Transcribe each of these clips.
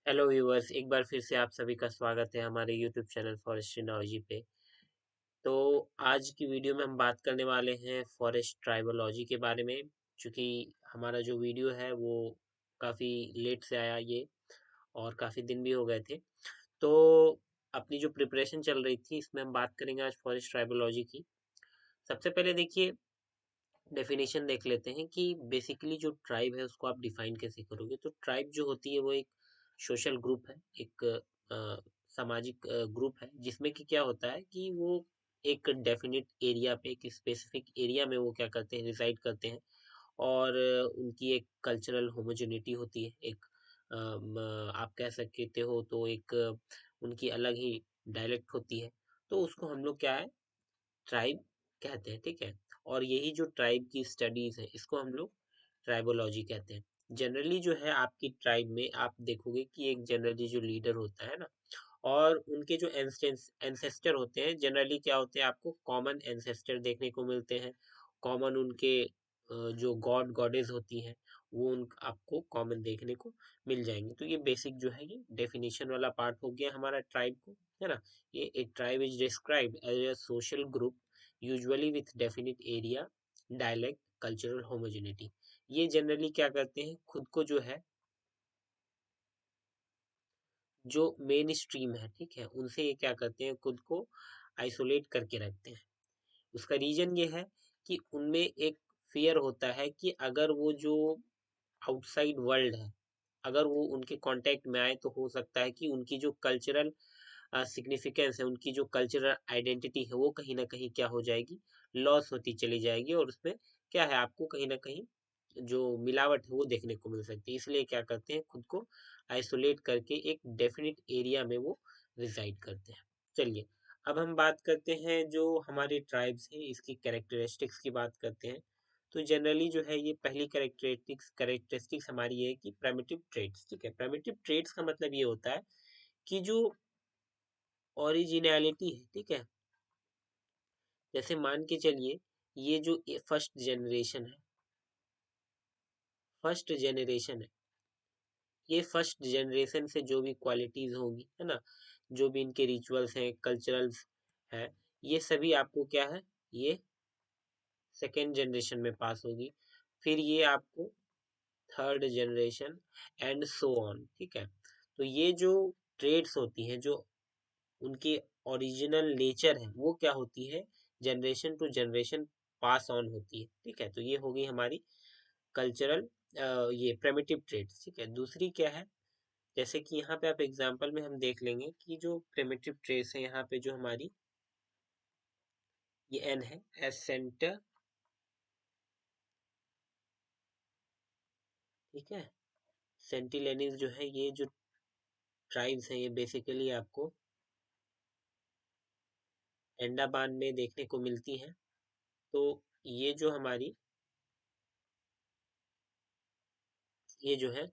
Hello viewers, एक बार फिर से आप सभी का स्वागत है हमारे यूट्यूब चैनल फॉरेस्ट्री नॉलेजी पे। तो आज की वीडियो में हम बात करने वाले हैं फॉरेस्ट ट्राइबोलॉजी के बारे में। क्योंकि हमारा जो वीडियो है वो काफ़ी लेट से आया ये, और काफ़ी दिन भी हो गए थे। तो अपनी जो प्रिपरेशन चल रही थी इसमें हम बात करेंगे आज फॉरेस्ट ट्राइबोलॉजी की। सबसे पहले देखिए, डेफिनेशन देख लेते हैं कि बेसिकली जो ट्राइब है उसको आप डिफाइन कैसे करोगे। तो ट्राइब जो होती है वो एक सोशल ग्रुप है, एक सामाजिक ग्रुप है, जिसमें कि क्या होता है कि वो एक डेफिनिट एरिया पे, एक स्पेसिफिक एरिया में वो क्या करते हैं, रिसाइड करते हैं। और उनकी एक कल्चरल होमोजेनिटी होती है, एक आप कह सकते हो तो एक उनकी अलग ही डायलेक्ट होती है। तो उसको हम लोग क्या है, ट्राइब कहते हैं, ठीक है। और यही जो ट्राइब की स्टडीज है इसको हम लोग ट्राइबोलॉजी कहते हैं। जनरली जो है आपकी ट्राइब में आप देखोगे कि एक जनरली जो लीडर होता है ना, और उनके जो एंसेस्टर होते हैं, जनरली क्या होते हैं, आपको कॉमन एंसेस्टर देखने को मिलते हैं। कॉमन उनके जो गॉड गॉडेज होती हैं वो उन आपको कॉमन देखने को मिल जाएंगे। तो ये बेसिक जो है ये डेफिनेशन वाला पार्ट हो गया हमारा ट्राइब को, है ना। ये एक tribe is described as a social group usually with definite area, dialect, cultural homogeneity. ये जनरली क्या करते हैं, खुद को जो है, जो मेन स्ट्रीम है, ठीक है, उनसे ये क्या करते हैं, खुद को आइसोलेट करके रखते हैं। उसका रीजन ये है कि उनमें एक फियर होता है कि अगर वो जो आउटसाइड वर्ल्ड है, अगर वो उनके कांटेक्ट में आए तो हो सकता है कि उनकी जो कल्चरल सिग्निफिकेंस है, उनकी जो कल्चरल आइडेंटिटी है, वो कहीं ना कहीं क्या हो जाएगी, लॉस होती चली जाएगी। और उसमें क्या है, आपको कहीं ना कहीं जो मिलावट है वो देखने को मिल सकती है। इसलिए क्या करते हैं, खुद को आइसोलेट करके एक डेफिनिट एरिया में वो रिसाइड करते हैं। चलिए, अब हम बात करते हैं जो हमारे ट्राइब्स हैं इसकी कैरेक्टरिस्टिक्स की बात करते हैं। तो जनरली जो है, ये पहली कैरेक्टरिस्टिक्स हमारी ये है कि प्रिमिटिव ट्रेड्स, ठीक है। प्रिमिटिव ट्रेड्स का मतलब ये होता है कि जो ओरिजिनलिटी है, ठीक है। जैसे मान के चलिए, ये जो फर्स्ट जनरेशन है, फर्स्ट जनरेशन है, ये फर्स्ट जनरेशन से जो भी क्वालिटीज होगी, है ना, जो भी इनके रिचुअल्स हैं, कल्चरल्स है, ये सभी आपको क्या है, ये सेकेंड जनरेशन में पास होगी। फिर ये आपको third generation and so on, ठीक है। तो ये जो ट्रेड्स होती हैं, जो उनकी ओरिजिनल नेचर है, वो क्या होती है, generation to generation pass on होती है, ठीक है। तो ये होगी हमारी कल्चरल ये प्रिमिटिव ट्रेड्स, ठीक है। दूसरी क्या है, जैसे कि यहाँ पे आप एग्जांपल में हम देख लेंगे कि जो प्रिमिटिव ट्रेस है, यहाँ पे जो हमारी ये एन है, एस सेंटर, ठीक है। सेंटिलेनिस जो है, ये जो ट्राइब्स हैं, ये बेसिकली आपको एंडामान में देखने को मिलती हैं। तो ये जो हमारी, ये जो है,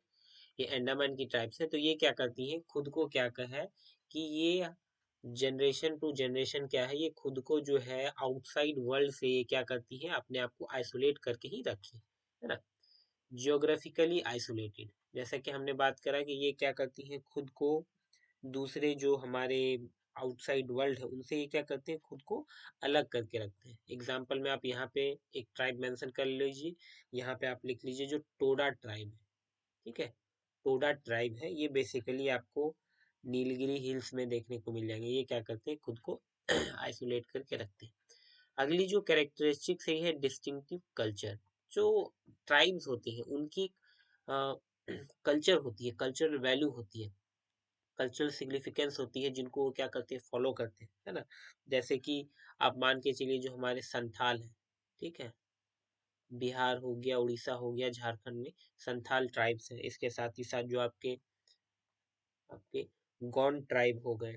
ये अंडमान की ट्राइब्स है। तो ये क्या करती हैं, खुद को क्या कहा है कि ये जनरेशन टू जनरेशन क्या है, ये खुद को जो है आउटसाइड वर्ल्ड से ये क्या करती है, अपने आप को आइसोलेट करके ही रखी है ना। जियोग्राफिकली आइसोलेटेड, जैसा कि हमने बात करा कि ये क्या करती हैं, खुद को दूसरे जो हमारे आउटसाइड वर्ल्ड है उनसे ये क्या करते हैं, खुद को अलग करके रखते हैं। एग्जाम्पल में आप यहाँ पे एक ट्राइब मेंशन कर लीजिए, यहाँ पे आप लिख लीजिए जो टोडा ट्राइब है, ठीक है। टोडा ट्राइब है, ये बेसिकली आपको नीलगिरी हिल्स में देखने को मिल जाएंगे। ये क्या करते हैं, खुद को आइसोलेट करके रखते हैं। अगली जो कैरेक्टरिस्टिक्स है, डिस्टिंक्टिव कल्चर। जो ट्राइब्स होती हैं उनकी कल्चर होती है, कल्चरल वैल्यू होती है, कल्चरल सिग्निफिकेंस होती है, जिनको वो क्या करते हैं, फॉलो करते हैं, है ना। जैसे कि आप मान के चलिए जो हमारे संथाल है, ठीक है, बिहार हो गया, उड़ीसा हो गया, झारखंड में संथाल ट्राइब्स है। इसके साथ ही साथ जो आपके आपके गौंड ट्राइब हो गए,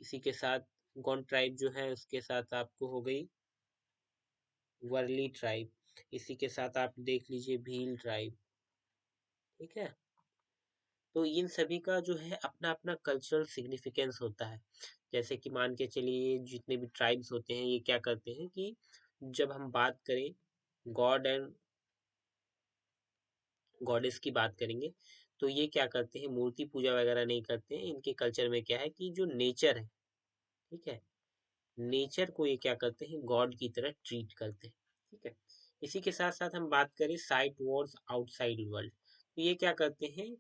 इसी के साथ गौंड ट्राइब जो है उसके साथ आपको हो गई वर्ली ट्राइब, इसी के साथ आप देख लीजिए भील ट्राइब, ठीक है। तो इन सभी का जो है अपना अपना कल्चरल सिग्निफिकेंस होता है। जैसे कि मान के चलिए जितने भी ट्राइब्स होते हैं ये क्या करते हैं कि जब हम बात करें गॉड एंड गॉडेस की बात करेंगे, तो ये क्या करते हैं, मूर्ति पूजा वगैरह नहीं करते हैं। इनके कल्चर में क्या है कि जो नेचर है, ठीक है, नेचर को ये क्या करते हैं, गॉड की तरह ट्रीट करते हैं, ठीक है। इसी के साथ साथ हम बात करें साइट वॉर्स आउटसाइड वर्ल्ड, तो ये क्या करते हैं,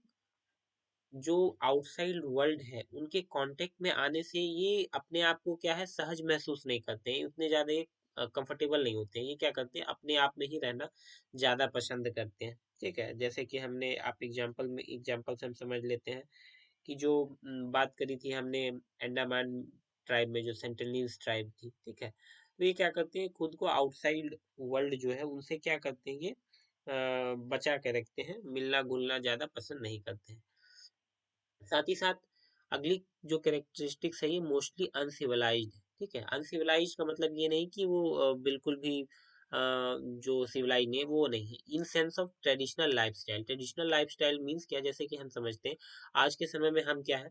जो आउटसाइड वर्ल्ड है उनके कांटेक्ट में आने से ये अपने आप को क्या है, सहज महसूस नहीं करते हैं, उतने ज्यादा कंफर्टेबल नहीं होते हैं। ये क्या करते हैं, अपने आप में ही रहना ज्यादा पसंद करते हैं, ठीक है। जैसे कि हमने आप एग्जाम्पल से हम समझ लेते हैं कि जो बात करी थी हमने अंडमान ट्राइब में, जो सेंटिनलीज ट्राइब थी, ठीक है। तो ये क्या करते हैं, खुद को आउटसाइड वर्ल्ड जो है उनसे क्या करते हैं, ये बचा के रखते हैं, मिलना घुलना ज्यादा पसंद नहीं करते हैं। साथ ही साथ अगली जो कैरेक्टरिस्टिक्स है, ये मोस्टली अनसिविलाइज्ड है, ठीक है। अनसिविलाइज्ड का मतलब ये नहीं कि वो बिल्कुल भी जो सिविलाइज नहीं है, वो नहीं है। In sense of traditional lifestyle means क्या, जैसे कि हम समझते हैं आज के समय में हम क्या है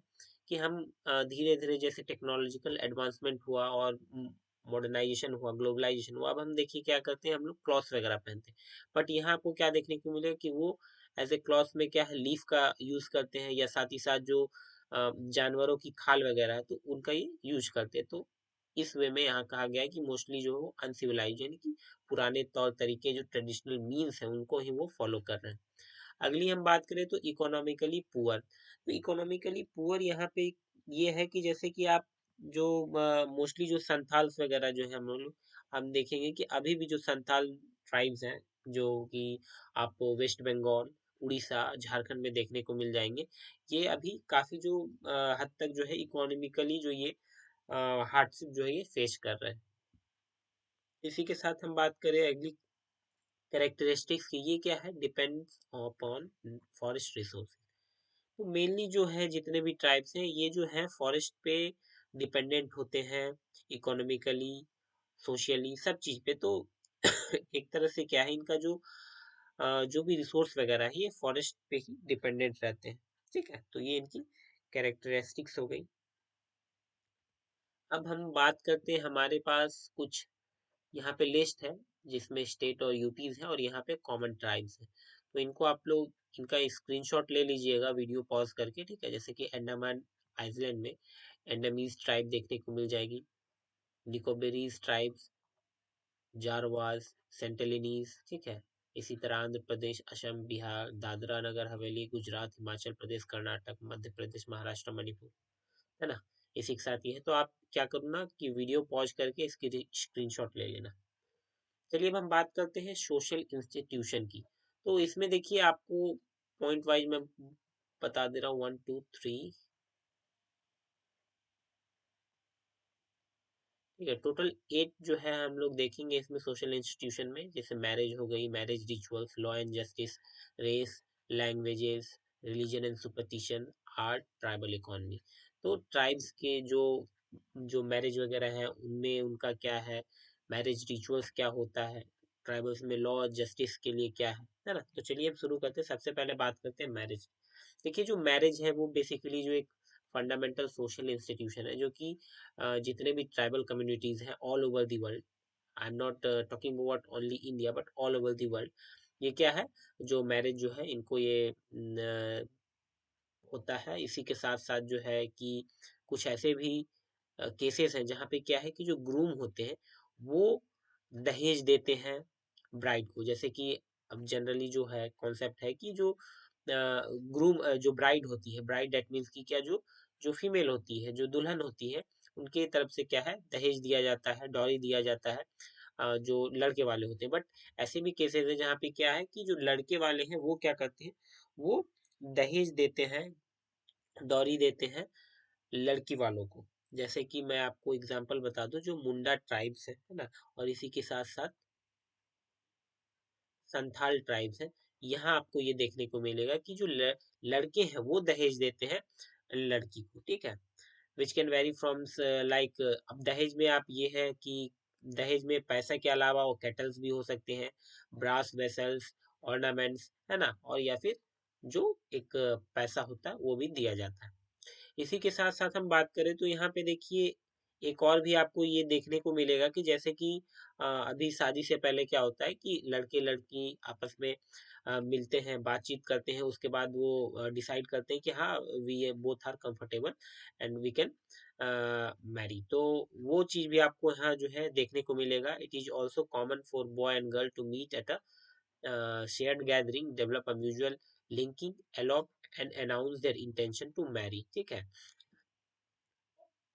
कि हम धीरे धीरे जैसे टेक्नोलॉजिकल एडवांसमेंट हुआ और मॉडर्नाइजेशन हुआ, ग्लोबलाइजेशन हुआ, अब हम देखिए क्या करते हैं, हम लोग क्लॉथ्स वगैरह पहनते हैं। बट यहाँ आपको क्या देखने को मिलेगा कि वो एज ए क्लॉथ में क्या है, लीफ का यूज करते हैं, या साथ ही साथ जो जानवरों की खाल वगैरह है तो उनका ये यूज करते हैं। तो इस वे में यहाँ कहा गया है कि मोस्टली जो है अनसिविलाइज, यानी कि पुराने तौर तरीके, जो ट्रेडिशनल मीन्स हैं उनको ही वो फॉलो कर रहे हैं। अगली हम बात करें तो इकोनॉमिकली पुअर, तो इकोनॉमिकली पुअर यहाँ पे ये है कि जैसे कि आप जो मोस्टली जो संथाल्स वगैरह जो है हम देखेंगे कि अभी भी जो संथाल ट्राइब्स हैं, जो कि आपको वेस्ट बंगाल, उड़ीसा, झारखंड में देखने को मिल जाएंगे, ये अभी काफी जो हद तक जो है इकोनॉमिकली जो ये हार्डशिप जो है ये फेस कर रहे हैं। इसी के साथ हम बात करें अगली कैरेक्टरिस्टिक्स की, ये क्या है, डिपेंड्स अपॉन फॉरेस्ट रिसोर्स। तो मेनली जो है जितने भी ट्राइब्स हैं ये जो है फॉरेस्ट पे डिपेंडेंट होते हैं, इकोनॉमिकली, सोशली, सब चीज पे। तो एक तरह से क्या है, इनका जो भी रिसोर्स वगैरह है ये फॉरेस्ट पे ही डिपेंडेंट रहते हैं, ठीक है। तो ये इनकी कैरेक्टरिस्टिक्स हो गई। अब हम बात करते हैं, हमारे पास कुछ यहाँ पे लिस्ट है जिसमें स्टेट और यूटीज है, और यहाँ पे कॉमन ट्राइब्स है। तो इनको आप लोग इनका स्क्रीनशॉट ले लीजिएगा वीडियो पॉज करके, ठीक है। जैसे कि अंडमान आइलैंड में एंडमीज ट्राइब देखने को मिल जाएगी, निकोबेरीज ट्राइब्स, जारवाज, सेंटिलिनीज, ठीक है। इसी तरह आंध्र प्रदेश, असम, बिहार, दादरा नगर हवेली, गुजरात, हिमाचल प्रदेश, कर्नाटक, मध्य प्रदेश, महाराष्ट्र, मणिपुर, है ना। इसी के साथ ये है, तो आप क्या करो ना कि वीडियो पॉज करके इसकी स्क्रीनशॉट ले लेना। चलिए अब हम बात करते हैं सोशल इंस्टीट्यूशन की। तो इसमें देखिए आपको पॉइंट वाइज मैं बता दे रहा हूँ, 1 2 3, ठीक है। टोटल 8 जो है हम लोग देखेंगे इसमें सोशल इंस्टीट्यूशन में, जैसे मैरिज हो गई, marriage rituals, law and justice, race, languages, religion and superstition, art, tribal economy. तो ट्राइब्स के जो मैरिज वगैरह है उनमें उनका क्या है, मैरिज रिचुअल्स क्या होता है, ट्राइबल्स में लॉ जस्टिस के लिए क्या है ना। तो चलिए हम शुरू करते हैं। सबसे पहले बात करते हैं मैरिज। देखिए जो मैरिज है वो बेसिकली जो एक फंडामेंटल सोशल इंस्टीट्यूशन है, जो कि जितने भी ट्राइबल कम्युनिटीज हैं all over the world, I am not talking about only India but all over the world, ये क्या है, जो मैरिज जो है इनको ये होता है। इसी के साथ साथ जो है कि कुछ ऐसे भी केसेस हैं जहाँ पे क्या है कि जो ग्रूम होते हैं वो दहेज देते हैं ब्राइड को। जैसे कि अब जनरली जो है कॉन्सेप्ट है कि जो ग्रूम जो ब्राइड होती है, ब्राइड डेट मीन्स की क्या, जो जो फीमेल होती है, जो दुल्हन होती है, उनके तरफ से क्या है, दहेज दिया जाता है, डॉरी दिया जाता है जो लड़के वाले होते हैं। बट ऐसे भी केसेस है जहाँ पे क्या है कि जो लड़के वाले हैं वो क्या करते हैं, वो दहेज देते हैं, डॉरी देते हैं लड़की वालों को। जैसे कि मैं आपको एग्जांपल बता दूं, जो मुंडा ट्राइब्स है ना, और इसी के साथ साथ संथाल ट्राइब्स है, यहाँ आपको ये देखने को मिलेगा कि जो लड़के हैं वो दहेज देते हैं लड़की को, ठीक है। Which can very from like, अब दहेज में आप ये है कि दहेज में पैसा के अलावा वो केटल्स भी हो सकते हैं, ब्रास वेसल्स, ऑर्नामेंट्स, है ना, और या फिर जो एक पैसा होता है वो भी दिया जाता है। इसी के साथ साथ हम बात करें तो यहाँ पे देखिए एक और भी आपको ये देखने को मिलेगा कि जैसे कि अभी शादी से पहले क्या होता है कि लड़के लड़की आपस में मिलते हैं, बातचीत करते हैं, उसके बाद वो डिसाइड करते हैं कि हाँ, we both are comfortable and we can marry. तो वो चीज भी आपको यहाँ जो है देखने को मिलेगा। It is also common for boy and girl to meet at a shared gathering, develop a mutual linking, elope and announce their intention to marry. ठीक है।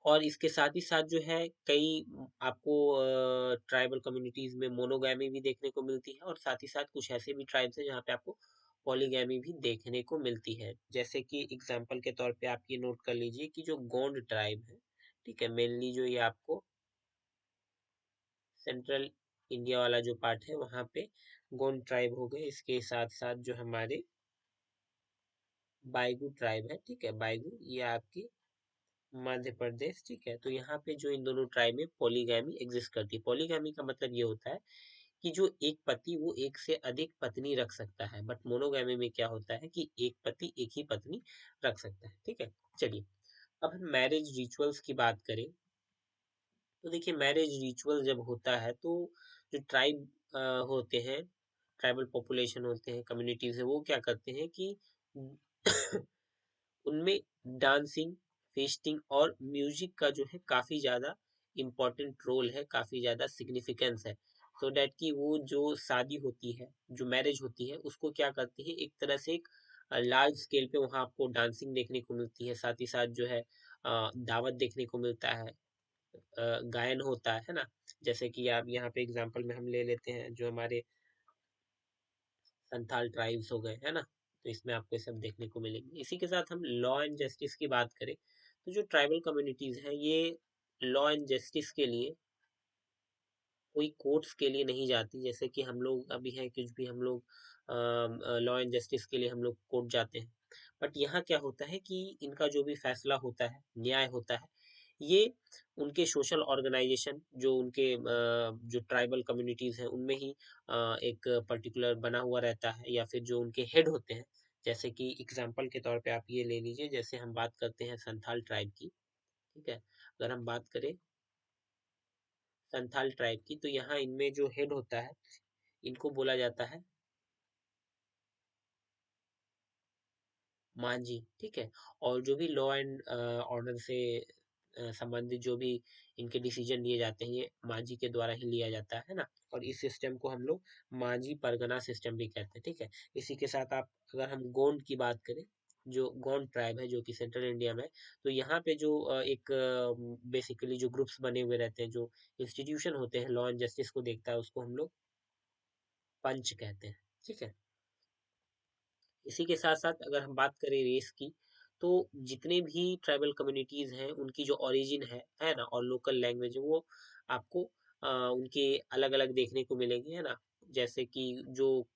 और इसके साथ ही साथ जो है कई आपको ट्राइबल कम्युनिटीज में मोनोगैमी भी देखने को मिलती है, और साथ ही साथ कुछ ऐसे भी ट्राइब्स हैं जहाँ पे आपको पॉलीगैमी भी देखने को मिलती है। जैसे कि एग्जांपल के तौर पे आप ये नोट कर लीजिए कि जो गोंड ट्राइब है, ठीक है, मेनली जो ये आपको सेंट्रल इंडिया वाला जो पार्ट है वहाँ पे गोंड ट्राइब हो गए। इसके साथ साथ जो हमारे बाइगू ट्राइब है, ठीक है, बाइगू ये आपकी मध्य प्रदेश, ठीक है। तो यहाँ पे जो इन दोनों ट्राइब में पॉलीगैमी एग्जिस्ट करती है। पॉलीगैमी का मतलब ये होता है कि जो एक पति वो एक से अधिक पत्नी रख सकता है, बट मोनोगैमी में क्या होता है कि एक पति एक ही पत्नी रख सकता है। ठीक है। चलिए, अब हम मैरिज रिचुअल्स की बात करें तो देखिए, मैरिज रिचुअल जब होता है तो जो ट्राइब होते हैं, ट्राइबल पॉपुलेशन होते हैं, कम्युनिटीज है, वो क्या करते हैं कि उनमें डांसिंग, फेस्टिंग और म्यूजिक का जो है काफी ज्यादा इम्पोर्टेंट रोल है, काफी ज्यादा सिग्निफिकेंस है। सो डैट कि वो जो शादी होती है, जो मैरिज होती है, उसको क्या करते हैं, एक तरह से एक लार्ज स्केल पे वहाँ आपको डांसिंग देखने को मिलती है, साथ ही साथ जो है दावत देखने को मिलता है, गायन होता है ना। जैसे कि आप यहाँ पे एग्जांपल में हम ले लेते हैं जो हमारे संथाल ट्राइब्स हो गए, है ना। तो इसमें आपको ये सब देखने को मिलेंगे। इसी के साथ हम लॉ एंड जस्टिस की बात करें तो जो ट्राइबल कम्युनिटीज हैं ये लॉ एंड जस्टिस के लिए कोई कोर्ट्स के लिए नहीं जाती, जैसे कि हम लोग अभी हैं, कुछ भी हम लोग लॉ एंड जस्टिस के लिए हम लोग कोर्ट जाते हैं। बट यहाँ क्या होता है कि इनका जो भी फैसला होता है, न्याय होता है, ये उनके सोशल ऑर्गेनाइजेशन, जो उनके जो ट्राइबल कम्युनिटीज हैं उनमें ही एक पर्टिकुलर बना हुआ रहता है, या फिर जो उनके हेड होते हैं। जैसे कि एग्जाम्पल के तौर पे आप ये ले लीजिए, जैसे हम बात करते हैं संथाल ट्राइब की, ठीक है। अगर हम बात करें संथाल ट्राइब की, तो यहाँ इनमें जो हेड होता है, इनको बोला जाता है मांझी, ठीक है। और जो भी लॉ एंड ऑर्डर से संबंधित जो भी इनके डिसीजन लिए जाते हैं, ये मांझी के द्वारा ही लिया जाता है ना। और इस सिस्टम को हम लोग मांझी परगना सिस्टम भी कहते हैं, ठीक है। इसी के साथ आप अगर हम गोंड की बात करें, जो गोंड ट्राइब है जो कि सेंट्रल इंडिया में है, तो यहाँ पे जो एक बेसिकली जो ग्रुप्स बने हुए रहते हैं, जो इंस्टीट्यूशन होते हैं लॉ एंड जस्टिस को देखता है, उसको हम लोग पंच कहते हैं, ठीक है। इसी के साथ साथ अगर हम बात करें रेस की, तो जितने भी ट्राइबल कम्युनिटीज हैं उनकी जो ओरिजिन है ना, और लोकल लैंग्वेज है, वो आपको उनके अलग अलग देखने को मिलेंगे, है ना। जैसे कि जो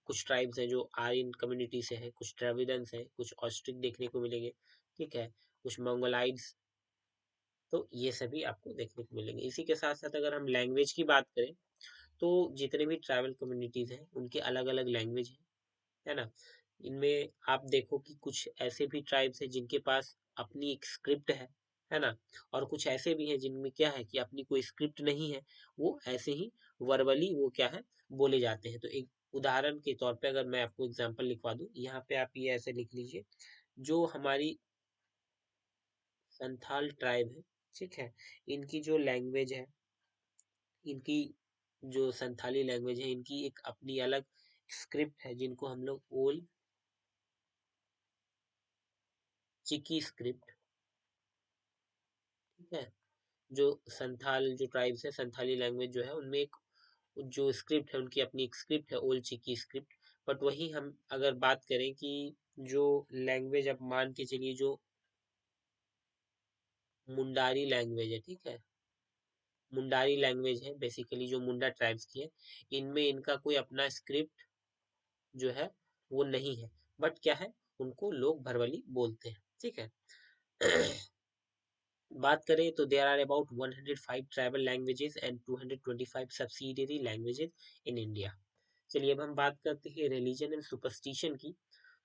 कुछ ट्राइब्स हैं जो आर्यन कम्युनिटी से हैं, कुछ द्रविडन्स हैं, कुछ ऑस्ट्रिक देखने को मिलेंगे, ठीक है, कुछ मंगोलाइड्स। तो ये सभी आपको देखने को मिलेंगे। इसी के साथ साथ अगर हम लैंग्वेज की बात करें तो जितने भी ट्राइबल कम्युनिटीज हैं उनके अलग अलग लैंग्वेज है ना। इनमें आप देखो कि कुछ ऐसे भी ट्राइब्स हैं जिनके पास अपनी एक स्क्रिप्ट है ना। और कुछ ऐसे भी हैं जिनमें क्या है कि अपनी कोई स्क्रिप्ट नहीं है, वो ऐसे ही वर्बली वो क्या है, बोले जाते हैं। तो एक उदाहरण के तौर पे अगर मैं आपको एग्जांपल लिखवा दूं, यहाँ पे आप ये ऐसे लिख लीजिए, जो हमारी संथाल ट्राइब है, ठीक है, इनकी जो लैंग्वेज है, इनकी जो संथाली लैंग्वेज है, इनकी एक अपनी अलग स्क्रिप्ट है जिनको हम लोग ओल चिकी स्क्रिप्ट, ठीक है। जो संथाल जो ट्राइब्स है, संथाली लैंग्वेज जो है उनमें एक जो स्क्रिप्ट है, उनकी अपनी एक स्क्रिप्ट है, ओलची की स्क्रिप्ट। बट वही हम अगर बात करें कि जो लैंग्वेज अब मान के चलिए जो मुंडारी लैंग्वेज है, ठीक है, मुंडारी लैंग्वेज है बेसिकली जो मुंडा ट्राइब्स की है, इनमें इनका कोई अपना स्क्रिप्ट जो है वो नहीं है, बट क्या है, उनको लोग भरवली बोलते हैं, ठीक है। बात करें तो there are about 105 tribal languages and 225 subsidiary languages in India. चलिए, अब हम बात करते हैं रिलीजन एंड सुपरस्टिशन की।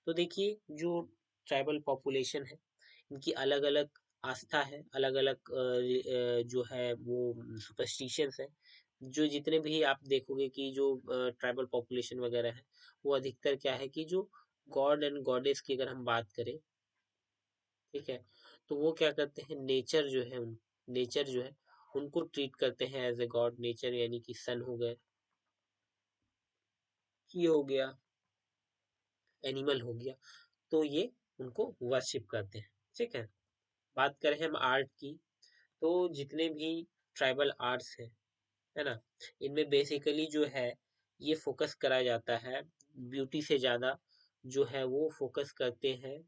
तो देखिए, जो ट्राइबल पॉपुलेशन है, इनकी अलग अलग आस्था है, अलग अलग जो है वो सुपरस्टिशंस है। जो जितने भी आप देखोगे कि जो ट्राइबल पॉपुलेशन वगैरह है, वो अधिकतर क्या है कि जो गॉड एंड गॉडेस की अगर हम बात करें, ठीक है, तो वो क्या करते हैं, नेचर जो है नेचर जो है उनको ट्रीट करते हैं एज ए गॉड। नेचर यानी कि सन हो गए, ये हो गया, एनिमल हो गया, तो ये उनको वर्शिप करते हैं। ठीक है, बात करें हम आर्ट की, तो जितने भी ट्राइबल आर्ट्स है ना, इनमें बेसिकली जो है ये फोकस करा जाता है ब्यूटी से ज्यादा, जो है वो फोकस करते हैं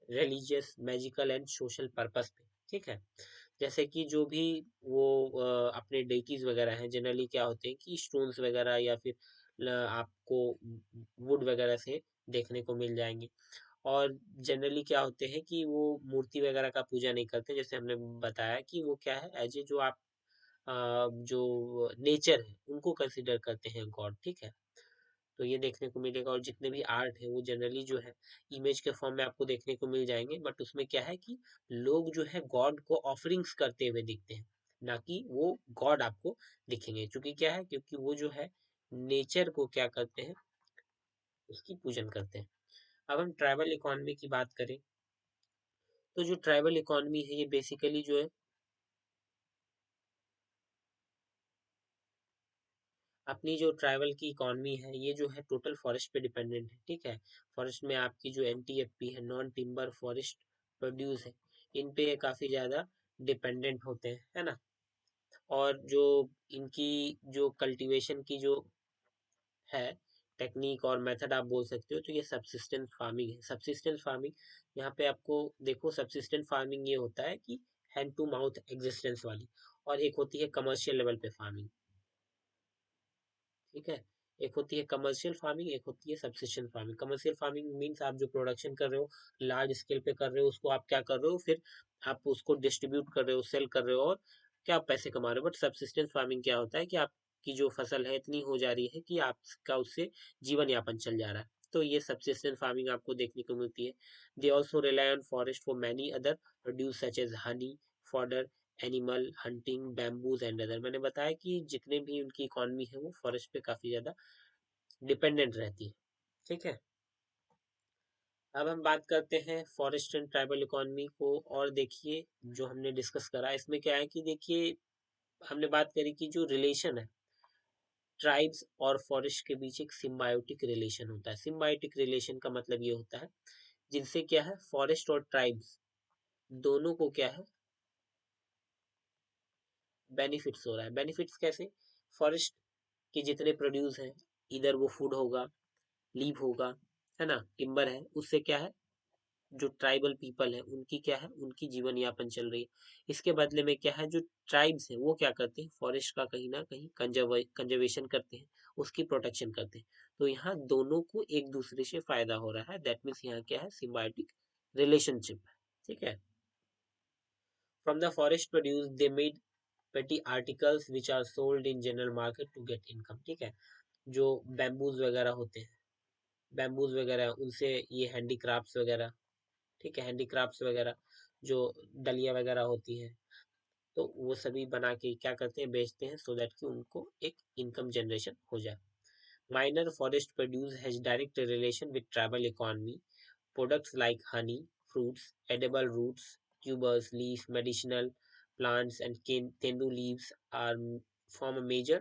religious, magical and social purpose पे। ठीक है, जैसे कि जो भी वो अपने डेटीज वगैरह हैं, जनरली क्या होते हैं कि स्टोन्स वगैरह या फिर आपको वुड वगैरह से देखने को मिल जाएंगे। और जनरली क्या होते हैं कि वो मूर्ति वगैरह का पूजा नहीं करते, जैसे हमने बताया कि वो क्या है, एज ए जो आप जो नेचर है उनको कंसिडर करते हैं गॉड। ठीक है, तो ये देखने को मिलेगा। और जितने भी आर्ट है वो जनरली जो है इमेज के फॉर्म में आपको देखने को मिल जाएंगे, बट उसमें क्या है कि लोग जो है गॉड को ऑफरिंग्स करते हुए दिखते हैं, ना कि वो गॉड आपको दिखेंगे। क्योंकि क्या है, क्योंकि वो जो है नेचर को क्या करते हैं, उसकी पूजन करते हैं। अब हम ट्राइबल इकोनॉमी की बात करें, तो जो ट्राइबल इकोनॉमी है ये बेसिकली जो है अपनी जो ट्राइबल की इकोनॉमी है, ये जो है टोटल फॉरेस्ट पे डिपेंडेंट है। ठीक है, फॉरेस्ट में आपकी जो एनटीएफपी है, नॉन टिम्बर फॉरेस्ट प्रोड्यूस है, इन पे काफी ज्यादा डिपेंडेंट होते हैं, है ना। और जो इनकी जो कल्टीवेशन की जो है टेक्निक और मेथड आप बोल सकते हो, तो ये सबसिस्टेंस फार्मिंग है। सबसिस्टेंस फार्मिंग, यहाँ पे आपको देखो, सबसिस्टेंस फार्मिंग ये होता है कि हैंड टू माउथ एग्जिस्टेंस वाली, और एक होती है कमर्शियल लेवल पे फार्मिंग। ठीक है, एक होती है कमर्शियल फार्मिंग, एक होती है subsistence farming. Commercial farming means आप जो प्रोडक्शन कर रहे हो, लार्ज स्केल पे कर रहे हो, उसको आप क्या कर रहे हो, फिर आप उसको डिस्ट्रीब्यूट कर रहे हो, सेल कर रहे हो, और क्या आप पैसे कमा रहे हो। बट सबसिस्टेंस फार्मिंग क्या होता है कि आपकी जो फसल है इतनी हो जा रही है कि आपका उससे जीवन यापन चल जा रहा है, तो ये सबसिस्टेंस फार्मिंग आपको देखने को मिलती है। They also rely on forest for many other produce such as honey, fodder, animal hunting, bamboos and other. मैंने बताया कि जितने भी उनकी इकोनॉमी है वो फॉरेस्ट पे काफी ज्यादा डिपेंडेंट रहती है। ठीक है, अब हम बात करते हैं फॉरेस्ट एंड ट्राइबल इकोनॉमी को। और देखिए, जो हमने डिस्कस करा इसमें क्या है कि देखिए, हमने बात करी कि जो रिलेशन है ट्राइब्स और फॉरेस्ट के बीच, एक सिम्बायोटिक रिलेशन होता है। सिम्बायोटिक रिलेशन का मतलब ये होता है जिनसे क्या है, फॉरेस्ट और ट्राइब्स दोनों को क्या है, बेनिफिट्स हो रहा है। बेनिफिट्स कैसे, फॉरेस्ट के जितने प्रोड्यूस हैं, इधर वो फूड होगा, लीव होगा, है ना, टिम्बर है, उससे क्या है, जो ट्राइबल पीपल है उनकी क्या है, उनकी जीवन यापन चल रही है। इसके बदले में क्या है, जो ट्राइब्स है वो क्या करते हैं, फॉरेस्ट का कहीं ना कहीं कंजर्वेशन करते हैं, उसकी प्रोटेक्शन करते हैं। तो यहाँ दोनों को एक दूसरे से फायदा हो रहा है। दैट मीन्स यहाँ क्या है, सिम्बायोटिक रिलेशनशिप है। ठीक है, from the forest produce they made petty articles which are sold in general market to get income। ठीक है, जो बैम्बूज वगैरह होते हैं, बैम्बूज वगैरह उनसे ये हैंडीक्राफ्ट्स वगैरह, ठीक है, हैंडीक्राफ्ट्स वगैरह, जो डलिया वगैरह होती है, तो वो सभी बना के क्या करते हैं, बेचते हैं, सो दैट कि उनको एक इनकम जनरेशन हो जाए। Minor forest produce has direct relation with tribal economy. Products like honey, fruits, edible roots, tubers, leaf, medicinal plants, and tendu leaves are form a major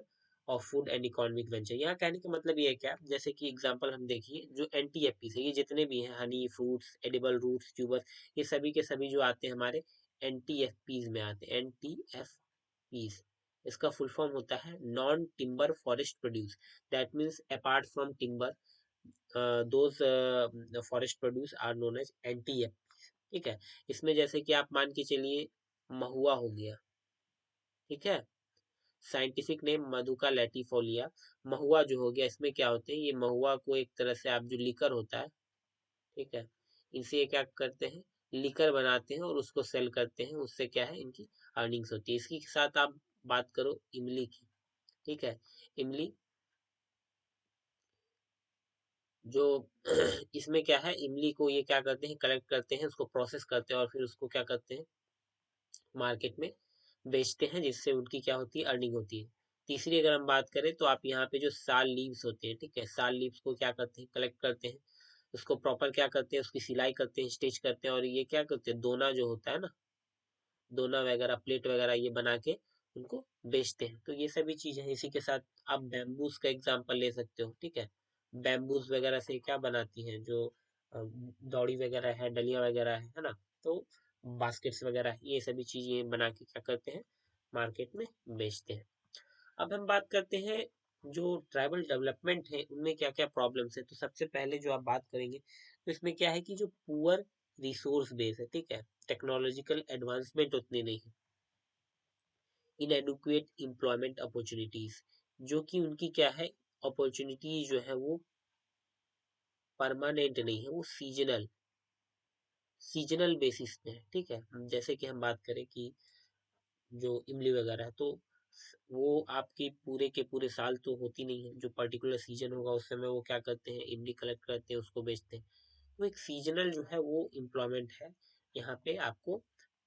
of food and economic venture। यहाँ कहने का मतलब ये है क्या, जैसे कि example हम देखिए, जो एनटीएफपी है, ये जितने भी हैं, honey, fruits, edible roots, tubers, ये सभी के सभी जो आते हैं हमारे एनटीएफपीज में आते हैं। एनटीएफपीज, इसका फुल फॉर्म होता है non timber forest produce. That means apart from timber, those forest produce are known as NTF. ठीक है, इसमें जैसे कि आप मान के चलिए, महुआ हो गया, ठीक है, साइंटिफिक नेम मधुका लैटिफोलिया। महुआ जो हो गया, इसमें क्या होते हैं, ये महुआ को एक तरह से आप जो लिकर होता है, ठीक है, इनसे ये क्या करते हैं, लिकर बनाते हैं और उसको सेल करते हैं, उससे क्या है, इनकी अर्निंग्स होती है। इसके साथ आप बात करो इमली की, ठीक है, इमली जो इसमें क्या है, इमली को ये क्या करते हैं, कलेक्ट करते हैं, उसको प्रोसेस करते हैं और फिर उसको क्या करते हैं, मार्केट में बेचते हैं, जिससे उनकी क्या होती है, अर्निंग होती है। तीसरी अगर हम बात करें तो आप यहाँ पे जो साल लीव्स होते हैं, ठीक है, साल लीव्स को क्या करते हैं, कलेक्ट करते हैं, उसको प्रॉपर क्या करते हैं, उसकी सिलाई करते हैं, स्टिच करते हैं, और ये क्या करते हैं, दोना जो होता है ना, दोना वगैरह, प्लेट वगैरह ये बना के उनको बेचते हैं। तो ये सभी चीजें हैं। इसी के साथ आप बैम्बूज का एग्जांपल ले सकते हो, ठीक है, बैम्बूज वगैरह से क्या बनाती हैं, जो दौड़ी वगैरह है, डलिया वगैरह है ना, तो बास्केट्स वगैरह, ये सभी चीजें बना के क्या करते हैं, मार्केट में बेचते हैं। अब हम बात करते हैं जो ट्राइबल डेवलपमेंट है उनमें क्या क्या प्रॉब्लम्स है। तो सबसे पहले जो आप बात करेंगे तो इसमें क्या है कि जो पुअर रिसोर्स बेस है, ठीक है, टेक्नोलॉजिकल एडवांसमेंट उतनी नहीं है, इनएडुक्वेट एम्प्लॉयमेंट अपॉर्चुनिटीज, जो कि उनकी क्या है, अपॉर्चुनिटी जो है वो परमानेंट नहीं है, वो सीजनल सीजनल बेसिस पे है, ठीक है। जैसे कि हम बात करें कि जो इमली वगैरह है, तो वो आपकी पूरे के पूरे साल तो होती नहीं है, जो पर्टिकुलर सीजन होगा उस समय वो क्या करते हैं, इमली कलेक्ट करते हैं, उसको बेचते हैं। तो एक सीजनल जो है वो एम्प्लॉयमेंट है, यहाँ पे आपको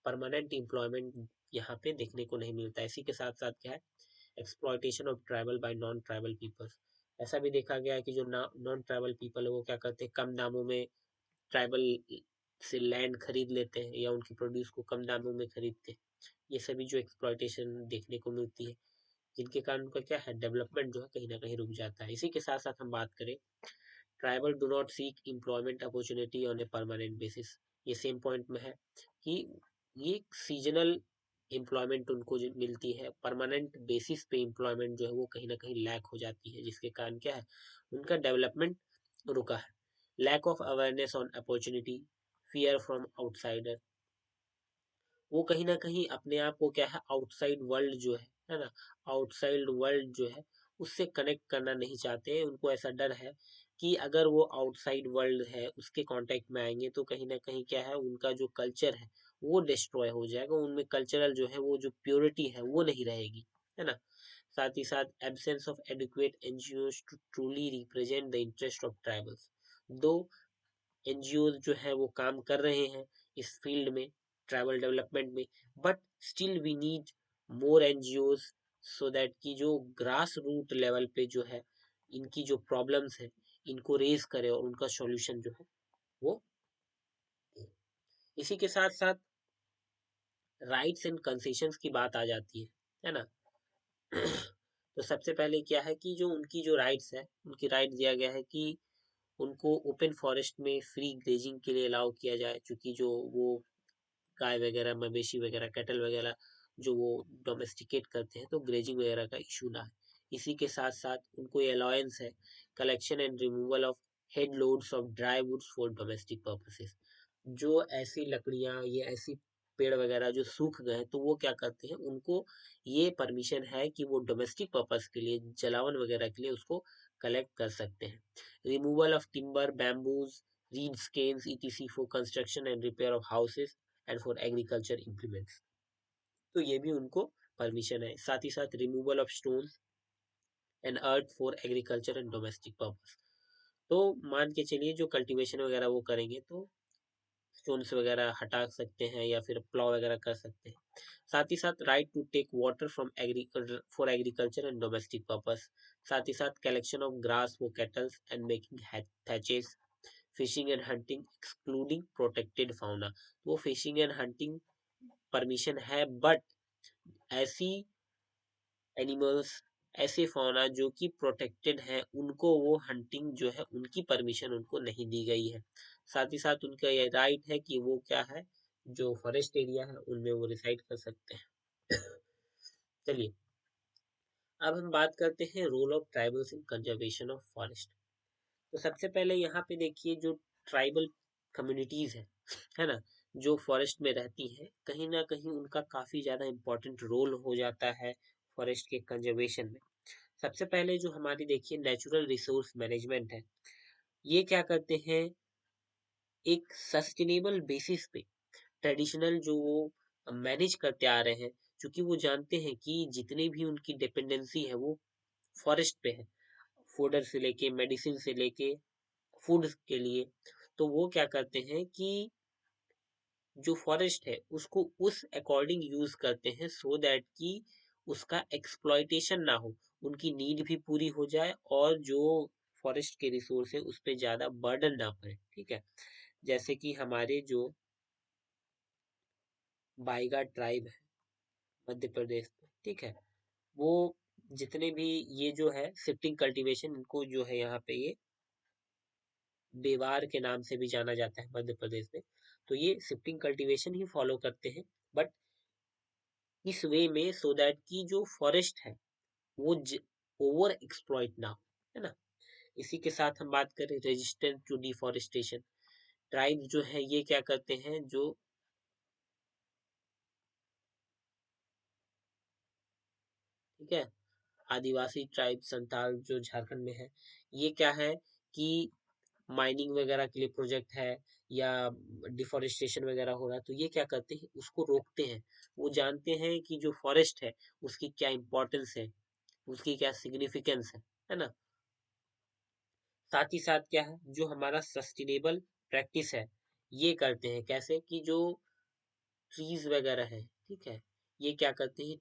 परमानेंट एम्प्लॉयमेंट यहाँ पे देखने को नहीं मिलता है। इसी के साथ साथ क्या है, exploitation of tribal by non tribal peoples. ऐसा भी देखा गया है कि जो नॉन ट्राइबल पीपल है वो क्या करते हैं, कम दामों में ट्राइबल से लैंड खरीद लेते हैं या उनकी प्रोड्यूस को कम दामों में खरीदते हैं। ये सभी जो एक्सप्लॉयटेशन देखने को मिलती है, जिनके कारण उनका क्या है, डेवलपमेंट जो है कहीं ना कहीं रुक जाता है। इसी के साथ साथ हम बात करें, tribal do not seek employment opportunity on a permanent basis. ये सेम पॉइंट में है कि ये सीजनल एम्प्लॉयमेंट उनको जो मिलती है, परमानेंट बेसिस पे एम्प्लॉयमेंट जो है वो कहीं ना कहीं लैक हो जाती है, जिसके कारण क्या है, उनका डेवलपमेंट रुका है। Lack of awareness on opportunity, fear from outsider, वो कहीं ना कहीं अपने आप को क्या है, आउटसाइड वर्ल्ड जो है ना, आउटसाइड वर्ल्ड जो है उससे कनेक्ट करना नहीं चाहते हैं। उनको ऐसा डर है कि अगर वो आउटसाइड वर्ल्ड है उसके कांटेक्ट में आएंगे तो कहीं ना कहीं क्या है, उनका जो कल्चर है वो डिस्ट्रॉय हो जाएगा, उनमें कल्चरल जो है वो जो प्योरिटी है वो नहीं रहेगी, है ना। साथ ही साथ absence of educate NGO to truly represent the interest of tribals. दो एनजीओ जो है वो काम कर रहे हैं इस फील्ड में, ट्राइबल डेवलपमेंट में, but still we need more NGO, so that की जो ग्रास रूट लेवल पे जो है इनकी जो प्रॉब्लम्स है इनको रेज करे और उनका सॉल्यूशन जो है वो दे। इसी के साथ साथ राइट्स एंड कंसेशंस की बात आ जाती है ना। तो सबसे पहले क्या है कि जो उनकी जो राइट्स है, उनकी राइट दिया गया है कि उनको ओपन फॉरेस्ट में फ्री ग्रेजिंग के लिए अलाउ किया जाए, क्योंकि जो वो गाय वगैरह, मवेशी वगैरह, कैटल वगैरह जो वो डोमेस्टिकेट करते हैं, तो ग्रेजिंग वगैरह का इशू ना है। इसी के साथ साथ उनको ये अलाउंस है, collection and removal of head loads of dry woods for domestic purposes. जो ऐसी लकड़ियां, ये ऐसी पेड़ वगैरह जो सूख गए तो वो क्या करते हैं, उनको ये परमिशन है कि वो डोमेस्टिक पर्पस के लिए, जलावन वगैरह के लिए उसको कलेक्ट कर सकते हैं। Removal of timber, bamboos, reeds, canes, etc. for construction and repair of houses and for agriculture implements, तो ये भी उनको परमिशन है। साथ ही साथ removal of stones and earth for agriculture and domestic purpose. तो मान के चलिए जो कल्टीवेशन वगैरह वो करेंगे तो स्टोन्स वगैरह हटा सकते हैं या फिर प्लॉ वगैरह कर सकते हैं। साथ ही साथ right to take water from agriculture for agriculture and domestic purpose. साथ ही साथ collection of grass for cattles and making thatches, fishing and hunting excluding protected fauna. तो वो फिशिंग एंड हंटिंग परमिशन है, बट ऐसी एनिमल्स, ऐसे fauna जो कि प्रोटेक्टेड है, उनको वो हंटिंग जो है उनकी परमिशन उनको नहीं दी गई है। साथ ही साथ उनका ये राइट है कि वो क्या है, जो फॉरेस्ट एरिया है उनमें वो रिसाइड कर सकते हैं। चलिए अब हम बात करते हैं role of tribals in conservation of forest. तो सबसे पहले यहाँ पे देखिए, जो ट्राइबल कम्युनिटीज है ना, जो फॉरेस्ट में रहती हैं, कहीं ना कहीं उनका काफी ज्यादा इम्पोर्टेंट रोल हो जाता है फॉरेस्ट के कंजर्वेशन में। सबसे पहले जो हमारी देखिए नेचुरल रिसोर्स मैनेजमेंट है, ये क्या करते हैं, एक सस्टेनेबल बेसिस पे ट्रेडिशनल जो वो मैनेज करते आ रहे हैं, क्योंकि वो जानते हैं कि जितनी भी उनकी डिपेंडेंसी है वो फॉरेस्ट पे है, फोडर से लेके, मेडिसिन से लेके, फूड के लिए। तो वो क्या करते हैं कि जो फॉरेस्ट है उसको उस अकॉर्डिंग यूज करते हैं, सो दैट कि उसका एक्सप्लॉइटेशन ना हो, उनकी नीड भी पूरी हो जाए और जो फॉरेस्ट के रिसोर्स है उस पे ज्यादा बर्डन ना पड़े। ठीक है, जैसे कि हमारे जो बाइगा ट्राइब है मध्य प्रदेश में, ठीक है, वो जितने भी ये जो है शिफ्टिंग कल्टीवेशन, इनको जो है यहाँ पे ये बेवार के नाम से भी जाना जाता है मध्य प्रदेश में। तो ये शिफ्टिंग कल्टीवेशन ही फॉलो करते हैं, बट इस वे में, सो दैट कि जो फॉरेस्ट है वो ओवर एक्सप्लॉइट ना हो, है ना। इसी के साथ हम बात करें रेजिस्टेंट टू डिफॉरेस्टेशन, ट्राइब जो है ये क्या करते हैं, जो ठीक है आदिवासी ट्राइब संताल जो झारखंड में है, ये क्या है कि माइनिंग वगैरह के लिए प्रोजेक्ट है या डिफॉरेस्टेशन वगैरह हो रहा है, तो ये क्या करते हैं उसको रोकते हैं। वो जानते हैं कि जो फॉरेस्ट है उसकी क्या इंपॉर्टेंस है, उसकी क्या सिग्निफिकेंस है ना। साथ ही साथ क्या है, जो हमारा सस्टेनेबल प्रैक्टिस है ये करते हैं, कैसे कि जो ट्रीज वगैरह है, ठीक है, ये क्या करते हैं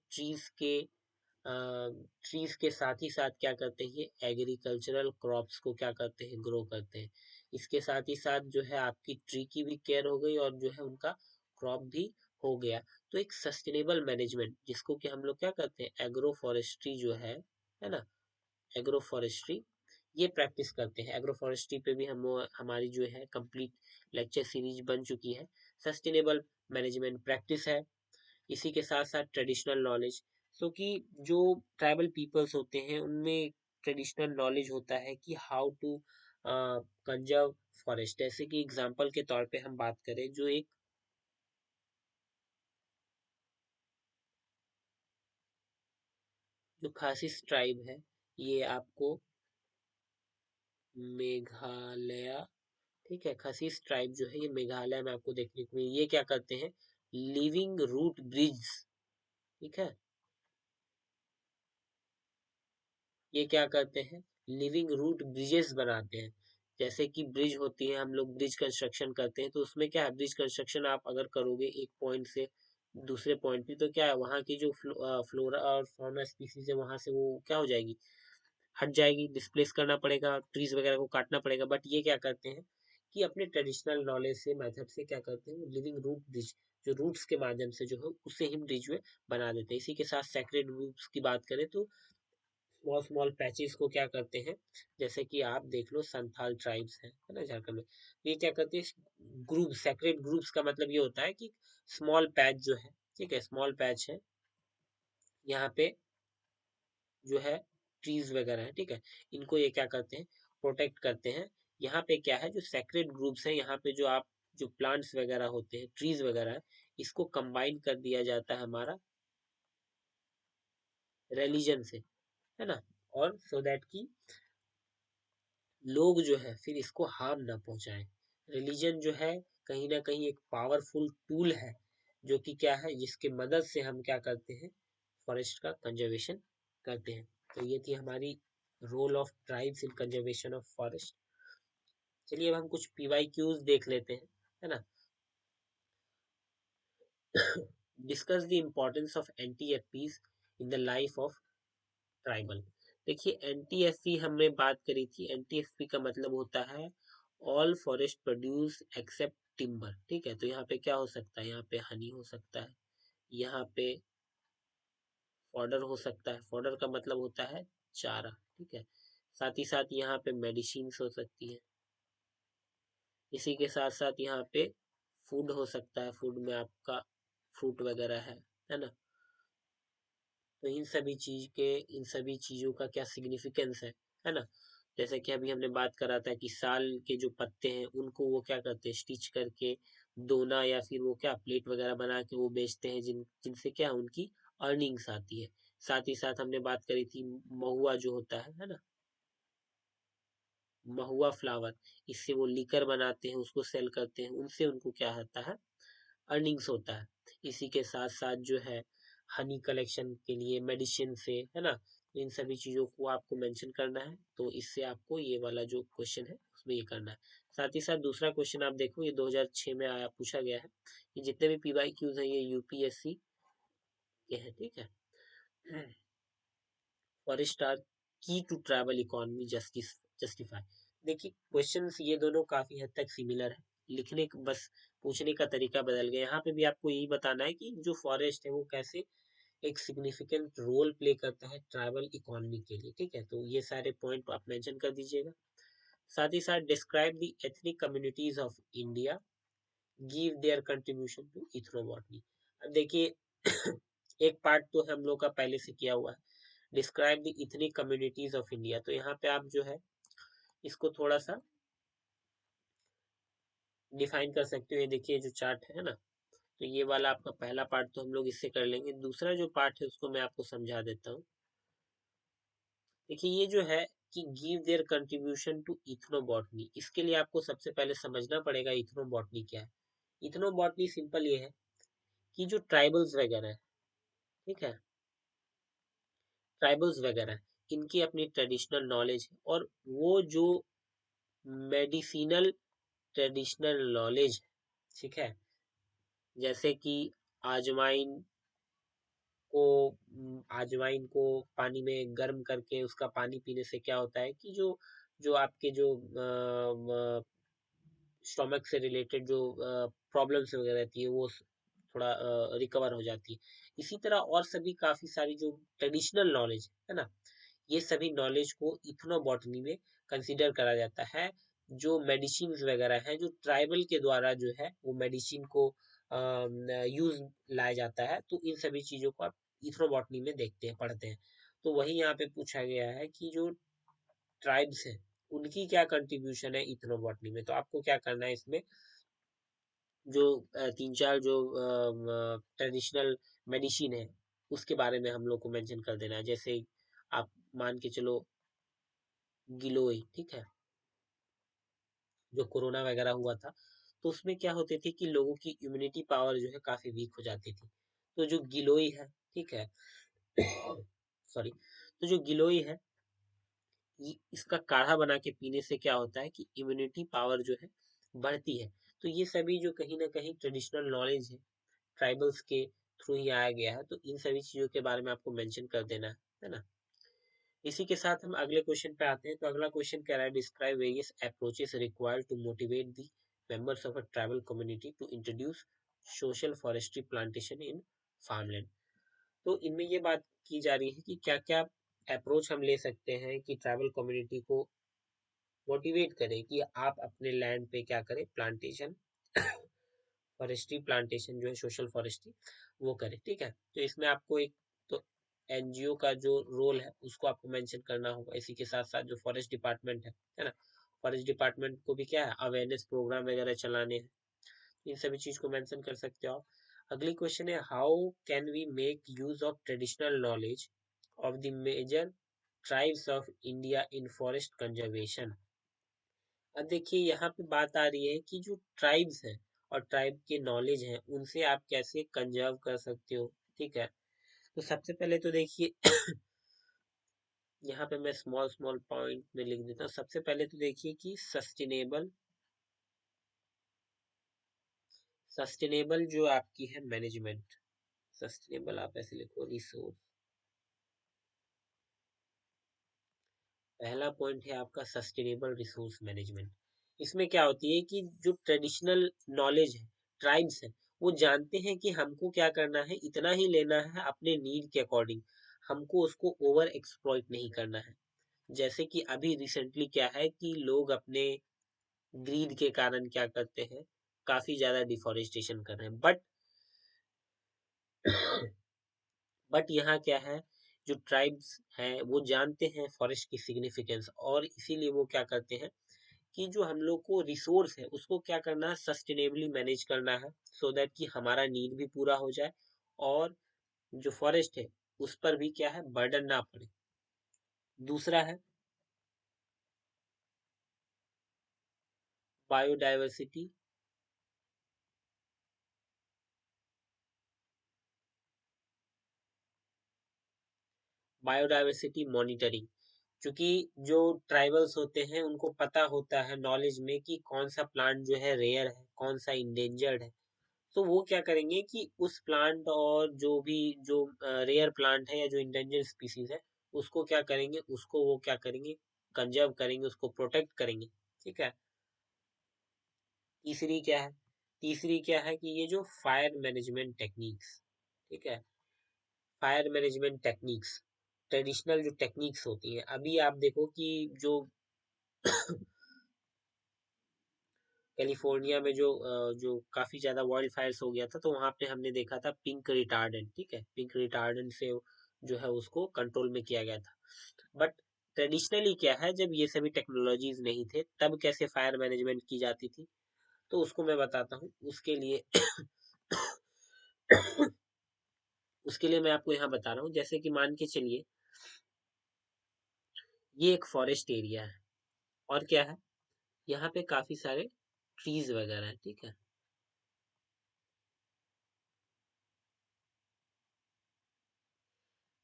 ट्रीज के साथ ही साथ क्या करते हैं, ये एग्रीकल्चरल क्रॉप्स को क्या करते हैं, ग्रो करते हैं। इसके साथ ही साथ जो है आपकी ट्री की भी केयर हो गई और जो है उनका क्रॉप भी हो गया। तो एक सस्टेनेबल मैनेजमेंट, जिसको कि हम लोग क्या करते हैं, एग्रो फॉरेस्ट्री जो है ना, एग्रो फॉरेस्ट्री, ये प्रैक्टिस करते हैं। एग्रो फॉरेस्ट्री पे भी हम हमारी जो है कंप्लीट लेक्चर सीरीज बन चुकी है। सस्टेनेबल मैनेजमेंट प्रैक्टिस है। इसी के साथ साथ ट्रेडिशनल नॉलेज, सो कि जो ट्राइबल पीपल्स होते हैं उनमें ट्रेडिशनल नॉलेज होता है कि हाउ टू कंजर्व फॉरेस्ट। जैसे कि एग्जांपल के तौर पे हम बात करें, जो खासी ट्राइब है, ये आपको मेघालय, ठीक है, खसीस ट्राइब जो है ये मेघालय में आपको देखने को मिली। ये क्या करते हैं, लिविंग रूट ब्रिज, ठीक है, ये क्या करते हैं, लिविंग रूट ब्रिजेस बनाते हैं। जैसे कि ब्रिज होती है, हम लोग ब्रिज कंस्ट्रक्शन करते हैं, तो उसमें क्या है, ब्रिज कंस्ट्रक्शन आप अगर करोगे एक पॉइंट से दूसरे पॉइंट पे, तो क्या है वहाँ की जो फ्लोरा और फौना स्पीसीज है वहां से वो क्या हो जाएगी, हट जाएगी, डिस्प्लेस करना पड़ेगा, ट्रीज वगैरह को काटना पड़ेगा। बट ये क्या करते हैं कि अपने ट्रेडिशनल नॉलेज से, मेथड से क्या करते हैं, लिविंग रूट ब्रिज, जो रूट्स के माध्यम से जो है उससे ही ब्रिज में बना देते हैं। इसी के साथ सेक्रेड ग्रुप्स की बात करें तो स्मॉल स्मॉल पैचेस को क्या करते हैं, जैसे कि आप देख लो संथाल ट्राइब्स है ना झारखंड में, ये क्या करते हैं, ग्रुप, सेक्रेड ग्रुप्स का मतलब ये होता है कि स्मॉल पैच जो है, ठीक है, स्मॉल पैच है, यहाँ पे जो है ट्रीज वगैरह है, ठीक है, इनको ये क्या करते हैं, प्रोटेक्ट करते हैं। यहाँ पे क्या है, जो सेक्रेड ग्रुप्स है, यहाँ पे जो आप जो प्लांट्स वगैरह होते हैं, ट्रीज वगैरह है, इसको कंबाइन कर दिया जाता है हमारा रिलीजन से, है ना, और सो दैट कि लोग जो है फिर इसको हार्म ना पहुंचाएं। रिलीजन जो है कहीं ना कहीं एक पावरफुल टूल है, जो कि क्या है, जिसके मदद से हम क्या करते हैं, फॉरेस्ट का कंजर्वेशन करते हैं। तो ये थी हमारी role of tribes in conservation of forest. चलिए अब हम कुछ पीवाई क्यूज देख लेते हैं, है ना। Discuss the importance of NTFPs in the life of tribal. देखिए एनटीएफपी हमने बात करी थी, एनटीएफपी का मतलब होता है all forest produce except timber, ठीक है। तो यहाँ पे क्या हो सकता है, यहाँ पे हनी हो सकता है, यहाँ पे फॉडर हो सकता है, फॉडर का मतलब होता है चारा, ठीक है। साथ ही साथ यहाँ पे मेडिसिन हो सकती है। इसी के साथ साथ यहाँ पे फूड हो सकता है, फूड में आपका फ्रूट वगैरह है ना। तो इन सभी चीजों का क्या सिग्निफिकेंस है ना। जैसे कि अभी हमने बात करा था कि साल के जो पत्ते हैं उनको वो क्या करते हैं, स्टिच करके दोना या फिर वो क्या प्लेट वगैरह बना के वो बेचते हैं, जिनसे क्या उनकी अर्निंग्स आती है। साथ ही साथ हमने बात करी थी महुआ जो होता है ना, महुआ फ्लावर, इससे वो लीकर बनाते हैं, उसको सेल करते हैं, उनसे उनको क्या होता है, अर्निंग्स होता है। इसी के साथ साथ जो है हनी कलेक्शन के लिए मेडिसिन से, है ना, इन सभी चीजों को आपको मेंशन करना है। तो इससे आपको ये वाला जो क्वेश्चन है उसमें ये करना है। साथ ही साथ दूसरा क्वेश्चन आप देखो, ये 2006 में आया, पूछा गया है। ये जितने भी PYQs हैं ये यूपीएससी के हैं, ठीक है। फॉरेस्ट आर की टू ट्रैवल इकोनॉमी जस्टिफाई। देखिए क्वेश्चंस ये दोनों काफी हद तक सिमिलर है, लिखने बस पूछने का तरीका बदल गया। यहाँ पे भी आपको यही बताना है कि जो फॉरेस्ट है वो कैसे एक सिग्निफिकेंट रोल प्ले करता है ट्राइबल इकोनॉमी के लिए, ठीक है। तो ये सारे पॉइंट आप मेंशन कर दीजिएगा। साथ ही साथ describe the ethnic communities of India, give their contribution to ethnobotany. अब देखिए एक पार्ट तो हम लोग का पहले से किया हुआ है, describe the ethnic communities of India. तो यहाँ पे आप जो है इसको थोड़ा सा डिफाइन कर सकते हो। ये देखिए जो चार्ट है ना, तो ये वाला आपका पहला पार्ट तो हम लोग इससे कर लेंगे। दूसरा जो पार्ट है उसको मैं आपको समझा देता हूँ। देखिए ये जो है कि गिव देयर कंट्रीब्यूशन टू इथनोबॉटनी, इसके लिए आपको सबसे पहले समझना पड़ेगा इथनोबॉटनी क्या है। इथनोबॉटनी सिंपल ये है कि जो ट्राइबल्स वगैरह है, ठीक है, ट्राइबल्स वगैरह है, इनकी अपनी ट्रेडिशनल नॉलेज है, और वो जो मेडिसिनल ट्रेडिशनल नॉलेज, ठीक है, जैसे कि आजवाइन आजवाइन को पानी में गर्म करके उसका पानी पीने से क्या होता है कि जो जो आपके जो स्टोमक से रिलेटेड जो प्रॉब्लम्स वगैरह रहती है वो थोड़ा रिकवर हो जाती है। इसी तरह और सभी काफी सारी जो ट्रेडिशनल नॉलेज है ना, ये सभी नॉलेज को इथनोबॉटनी में कंसीडर करा जाता है। जो मेडिसिन वगैरह है जो ट्राइबल के द्वारा जो है वो मेडिसिन को यूज लाया जाता है, तो इन सभी चीजों को आप इथनोबॉटनी में देखते हैं, पढ़ते हैं। तो वही यहाँ पे पूछा गया है कि जो ट्राइब्स हैं उनकी क्या कंट्रीब्यूशन है इथनोबॉटनी में। तो आपको क्या करना है इसमें, जो तीन चार जो ट्रेडिशनल मेडिसिन है उसके बारे में हम लोग को मेंशन कर देना है। जैसे आप मान के चलो गिलोय, ठीक है, जो कोरोना वगैरह हुआ था, तो उसमें क्या होते थे कि लोगों की इम्यूनिटी पावर जो है काफी वीक हो जाती थी। तो जो गिलोय है, ठीक है, सॉरी, तो जो गिलोय है इसका काढ़ा बना के पीने से क्या होता है कि इम्यूनिटी पावर जो है बढ़ती है। तो ये सभी जो कहीं ना कहीं ट्रेडिशनल नॉलेज है ट्राइबल्स के थ्रू ही आया गया है, तो इन सभी चीजों के बारे में आपको मेंशन कर देना है ना। इसी के साथ हम अगले क्वेश्चन पे आते हैं। तो अगला क्वेश्चन कह रहा है describe various approaches required to motivate the members of a tribal community to introduce social forestry plantation in farmland. तो इनमें ये बात की जा रही है कि क्या क्या अप्रोच हम ले सकते हैं कि ट्राइबल कम्युनिटी को मोटिवेट करें कि आप अपने लैंड पे क्या करें, प्लांटेशन, फॉरेस्ट्री प्लांटेशन जो है सोशल फॉरेस्ट्री वो करें, ठीक है। तो इसमें आपको एक तो एनजीओ का जो रोल है उसको आपको मेंशन करना होगा। इसी के साथ साथ जो फॉरेस्ट डिपार्टमेंट है ना, फॉरेस्ट डिपार्टमेंट को भी क्या है अवेयरनेस प्रोग्राम वगैरह चलाने हैं, इन सभी चीज को मेंशन कर सकते हो आप। अगली क्वेश्चन है how can we make use of traditional knowledge of the major tribes of India in forest conservation. अब देखिए यहाँ पे बात आ रही है कि जो ट्राइब्स हैं और ट्राइब के नॉलेज हैं उनसे आप कैसे कंजर्व कर सकते हो, ठीक है। तो सबसे पहले तो देखिए यहाँ पे मैं स्मॉल स्मॉल पॉइंट में लिख देता हूँ। सबसे पहले तो देखिए कि सस्टेनेबल जो आपकी है मैनेजमेंट, सस्टेनेबल आप ऐसे लिखो रिसोर्स, पहला पॉइंट है आपका सस्टेनेबल रिसोर्स मैनेजमेंट। इसमें क्या होती है कि जो ट्रेडिशनल नॉलेज है ट्राइब्स है वो जानते हैं कि हमको क्या करना है, इतना ही लेना है अपने नीड के अकॉर्डिंग, हमको उसको ओवर एक्सप्लॉइट नहीं करना है। जैसे कि अभी रिसेंटली क्या है कि लोग अपने ग्रीड के कारण क्या करते हैं, काफी ज्यादा डिफोरेस्टेशन कर रहे हैं। बट यहाँ क्या है, जो ट्राइब्स हैं वो जानते हैं फॉरेस्ट की सिग्निफिकेंस, और इसीलिए वो क्या करते हैं कि जो हम लोग को रिसोर्स है उसको क्या करना है, सस्टेनेबली मैनेज करना है, सो दैट कि हमारा नीड भी पूरा हो जाए और जो फॉरेस्ट है उस पर भी क्या है बर्डन ना पड़े। दूसरा है बायोडाइवर्सिटी, बायोडाइवर्सिटी मॉनिटरिंग। क्योंकि जो ट्राइबल्स होते हैं उनको पता होता है नॉलेज में कि कौन सा प्लांट जो है रेयर है, कौन सा इंडेंजर्ड है। तो वो क्या करेंगे कि उस प्लांट और जो भी जो रेयर प्लांट है या जो इंडेंजर्ड स्पीसीज है उसको क्या करेंगे, उसको वो क्या करेंगे, कंजर्व करेंगे, उसको प्रोटेक्ट करेंगे। ठीक है। तीसरी क्या है, तीसरी क्या है कि ये जो फायर मैनेजमेंट टेक्निक्स, ठीक है, फायर मैनेजमेंट टेक्निक्स, ट्रेडिशनल जो टेक्निक्स होती हैं। अभी आप देखो कि जो कैलिफोर्निया में जो काफी ज्यादा वाइल्ड फायर्स हो गया था, तो वहां पे हमने देखा था पिंक रिटार्डेंट। ठीक है, पिंक रिटार्डेंट से जो है उसको कंट्रोल में किया गया था। बट ट्रेडिशनली क्या है, जब ये सभी टेक्नोलॉजीज नहीं थे तब कैसे फायर मैनेजमेंट की जाती थी, तो उसको मैं बताता हूँ। उसके लिए उसके लिए मैं आपको यहाँ बता रहा हूँ। जैसे कि मान के चलिए ये एक फॉरेस्ट एरिया है और क्या है, यहाँ पे काफी सारे ट्रीज वगैरह हैं। ठीक है,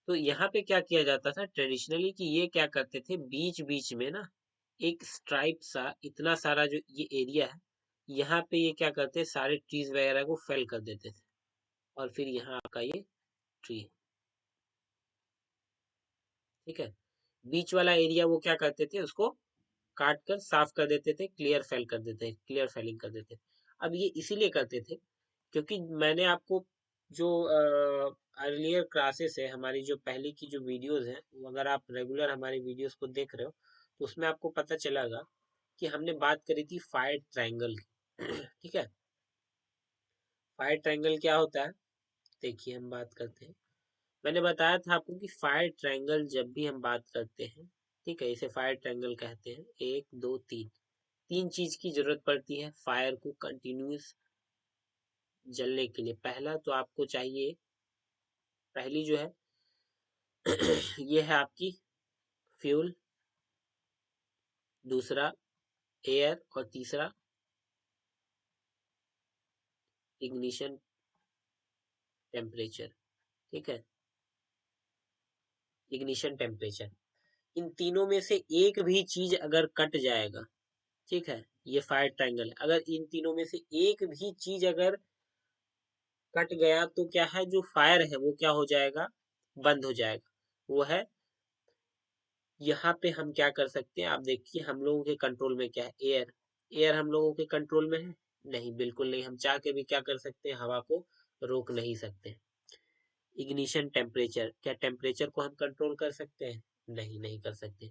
तो यहाँ पे क्या किया जाता था ट्रेडिशनली कि ये क्या करते थे, बीच बीच में ना एक स्ट्राइप सा, इतना सारा जो ये एरिया है, यहाँ पे ये क्या करते, सारे ट्रीज वगैरह को फेल कर देते थे। और फिर यहाँ आपका ये ट्री, ठीक है, बीच वाला एरिया वो क्या करते थे, उसको काट कर साफ कर देते थे, क्लियर फेल कर देते, क्लियर फेलिंग कर देते। अब ये इसीलिए करते थे क्योंकि मैंने आपको जो अर्लियर क्लासेस है, हमारी जो पहले की जो वीडियोस हैं, वो अगर आप रेगुलर हमारी वीडियोस को देख रहे हो तो उसमें आपको पता चलेगा कि हमने बात करी थी फायर ट्रायंगल की। ठीक है, फायर ट्रायंगल क्या होता है, देखिए हम बात करते हैं। मैंने बताया था आपको कि फायर ट्रायंगल जब भी हम बात करते हैं, ठीक है, इसे फायर ट्रायंगल कहते हैं। एक दो तीन, तीन चीज की जरूरत पड़ती है फायर को कंटिन्यूस जलने के लिए। पहला तो आपको चाहिए, पहली जो है ये है आपकी फ्यूल, दूसरा एयर और तीसरा इग्निशन टेम्परेचर। ठीक है, इग्निशन टेम्परेचर, इन तीनों में से एक भी चीज अगर कट जाएगा, ठीक है, ये फायर ट्रायंगल है, अगर इन तीनों में से एक भी चीज अगर कट गया तो क्या है, जो फायर है वो क्या हो जाएगा, बंद हो जाएगा। वो है, यहाँ पे हम क्या कर सकते हैं, आप देखिए हम लोगों के कंट्रोल में क्या है, एयर। एयर हम लोगों के कंट्रोल में है नहीं, बिल्कुल नहीं। हम चाह के भी क्या कर सकते हैं, हवा को रोक नहीं सकते। इग्निशन टेम्परेचर, क्या टेम्परेचर को हम कंट्रोल कर सकते हैं, नहीं, नहीं कर सकते।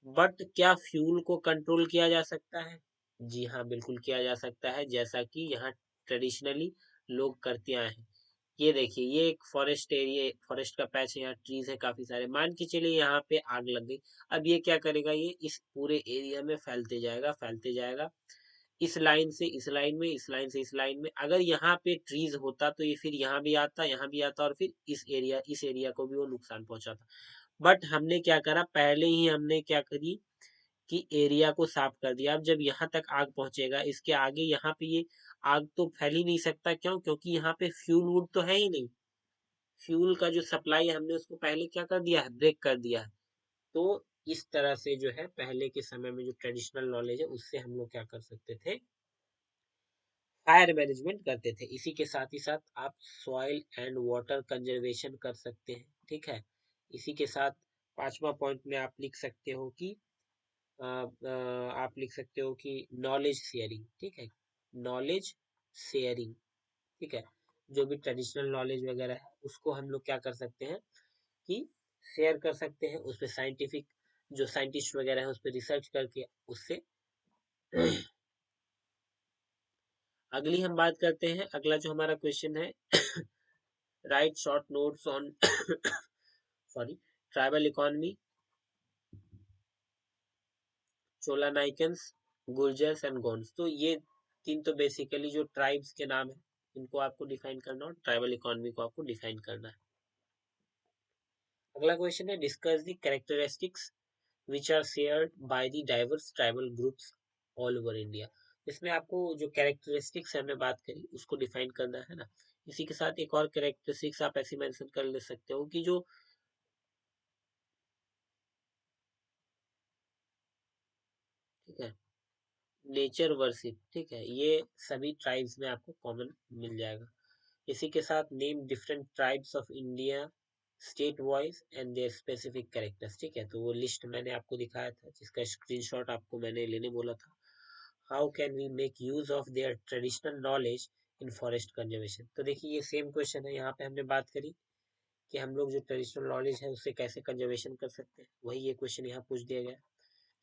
बट क्या फ्यूल को कंट्रोल किया जा सकता है, जी हाँ, बिल्कुल किया जा सकता है, जैसा कि यहाँ ट्रेडिशनली लोग करते आए हैं। ये देखिए, ये एक फॉरेस्ट एरिया, फॉरेस्ट का पैच है, यहाँ ट्रीज है काफी सारे। मान के चलिए यहाँ पे आग लग गई, अब ये क्या करेगा, ये इस पूरे एरिया में फैलते जाएगा, फैलते जाएगा, इस लाइन से इस लाइन में, इस लाइन से इस लाइन में। अगर यहाँ पे ट्रीज होता तो ये फिर यहाँ भी आता, यहाँ भी आता, और फिर इस एरिया को भी वो नुकसान पहुंचाता। बट हमने क्या करा, पहले ही हमने क्या करी कि एरिया को साफ कर दिया। अब जब यहाँ तक आग पहुंचेगा, इसके आगे यहाँ पे ये आग तो फैल ही नहीं सकता। क्यों? क्योंकि यहाँ पे फ्यूल वुड तो है ही नहीं। फ्यूल का जो सप्लाई है हमने उसको पहले क्या कर दिया है, ब्रेक कर दिया है। तो इस तरह से जो है पहले के समय में जो ट्रेडिशनल नॉलेज है उससे हम लोग क्या कर सकते थे, फायर मैनेजमेंट करते थे। इसी के साथ ही साथ आप सॉइल एंड वाटर कंजर्वेशन कर सकते हैं। ठीक है, इसी के साथ पांचवा पॉइंट में आप लिख सकते हो कि आप लिख सकते हो कि नॉलेज शेयरिंग। ठीक है, नॉलेज शेयरिंग, ठीक है, जो भी ट्रेडिशनल नॉलेज वगैरह है उसको हम लोग क्या कर सकते हैं कि शेयर कर सकते हैं। उस पर साइंटिफिक जो साइंटिस्ट वगैरह है उस पर रिसर्च करके उससे। अगली हम बात करते हैं, अगला जो हमारा क्वेश्चन है, write short notes on sorry tribal economy, Chola Naikans, Gurjars and Gonds. तो ये तीन तो बेसिकली जो ट्राइब्स के नाम है, इनको आपको डिफाइन करना और ट्राइबल इकोनॉमी को आपको डिफाइन करना है। अगला क्वेश्चन है, discuss the characteristics which are shared by the diverse tribal groups all over India. इसमें आपको जो कैरेक्टरिस्टिक्स हमने बात करी उसको डिफाइन करना है ना। इसी के साथ एक और कैरेक्टरिस्टिक्स आप ऐसी मेंशन कर ले सकते हो कि जो ठीक है, नेचर वर्शिप, ठीक है, ये सभी ट्राइब्स में आपको कॉमन मिल जाएगा। इसी के साथ name different tribes of India state wise and there specific characters, ठीक है, तो वो लिस्ट मैंने आपको दिखाया था जिसका स्क्रीनशॉट आपको मैंने लेने बोला था। How can we make use of their traditional knowledge in forest conservation, तो देखिए ये सेम क्वेश्चन है, यहाँ पे हमने बात करी कि हम लोग जो ट्रेडिशनल नॉलेज है उससे कैसे कंजर्वेशन कर सकते हैं, वही ये क्वेश्चन यहाँ पूछ दिया गया।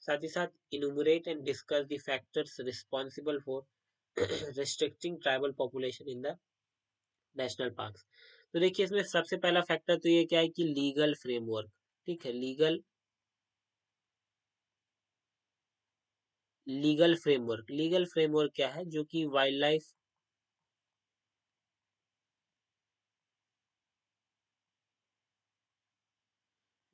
साथ ही साथ इनुमरेट and discuss the factors responsible for restricting tribal population in the national parks, तो देखिए इसमें सबसे पहला फैक्टर तो ये क्या है कि लीगल फ्रेमवर्क, ठीक है, लीगल फ्रेमवर्क क्या है, जो कि वाइल्ड लाइफ,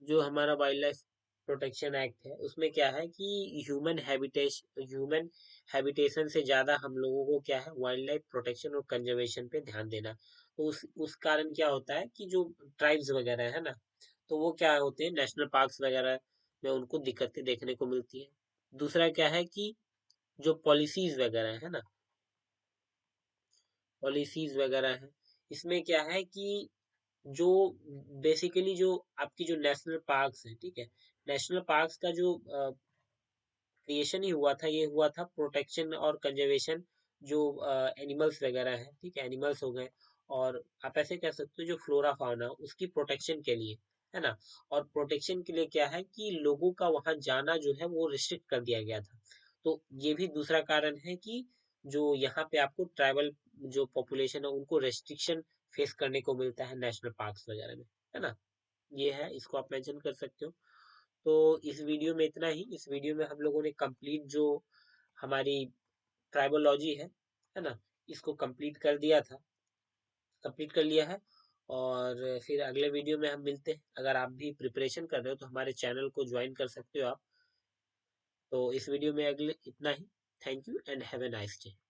जो हमारा वाइल्ड लाइफ प्रोटेक्शन एक्ट है उसमें क्या है कि ह्यूमन हैबिटेशन से ज्यादा हम लोगों को क्या है वाइल्ड लाइफ प्रोटेक्शन और कंजर्वेशन पे ध्यान देना, तो उस कारण क्या होता है कि जो ट्राइब्स वगैरह है ना, तो वो क्या होते हैं नेशनल पार्क्स वगैरह में उनको दिक्कतें देखने को मिलती है। दूसरा क्या है कि जो पॉलिसीज वगैरह है, इसमें क्या है कि जो बेसिकली जो आपकी जो नेशनल पार्क्स है, ठीक है, नेशनल पार्क्स का जो क्रिएशन ही हुआ था, ये हुआ था प्रोटेक्शन और कंजर्वेशन, जो एनिमल्स वगैरह है, ठीक है, एनिमल्स हो गए, और आप ऐसे कह सकते हो जो फ्लोरा फाउना उसकी प्रोटेक्शन के लिए, है ना, और प्रोटेक्शन के लिए क्या है कि लोगों का वहां जाना जो है वो रिस्ट्रिक्ट कर दिया गया था, तो ये भी दूसरा कारण है कि जो यहाँ पे आपको ट्राइबल जो पॉपुलेशन है उनको रेस्ट्रिक्शन फेस करने को मिलता है नेशनल पार्क्स वगैरह में, है ना, ये है, इसको आप मेंशन कर सकते हो। तो इस वीडियो में इतना ही, इस वीडियो में हम लोगों ने कंप्लीट जो हमारी ट्राइबोलॉजी है ना, इसको कंप्लीट कर लिया है, और फिर अगले वीडियो में हम मिलते हैं। अगर आप भी प्रिपरेशन कर रहे हो तो हमारे चैनल को ज्वाइन कर सकते हो आप। तो इस वीडियो में अगले इतना ही। Thank you and have a nice day.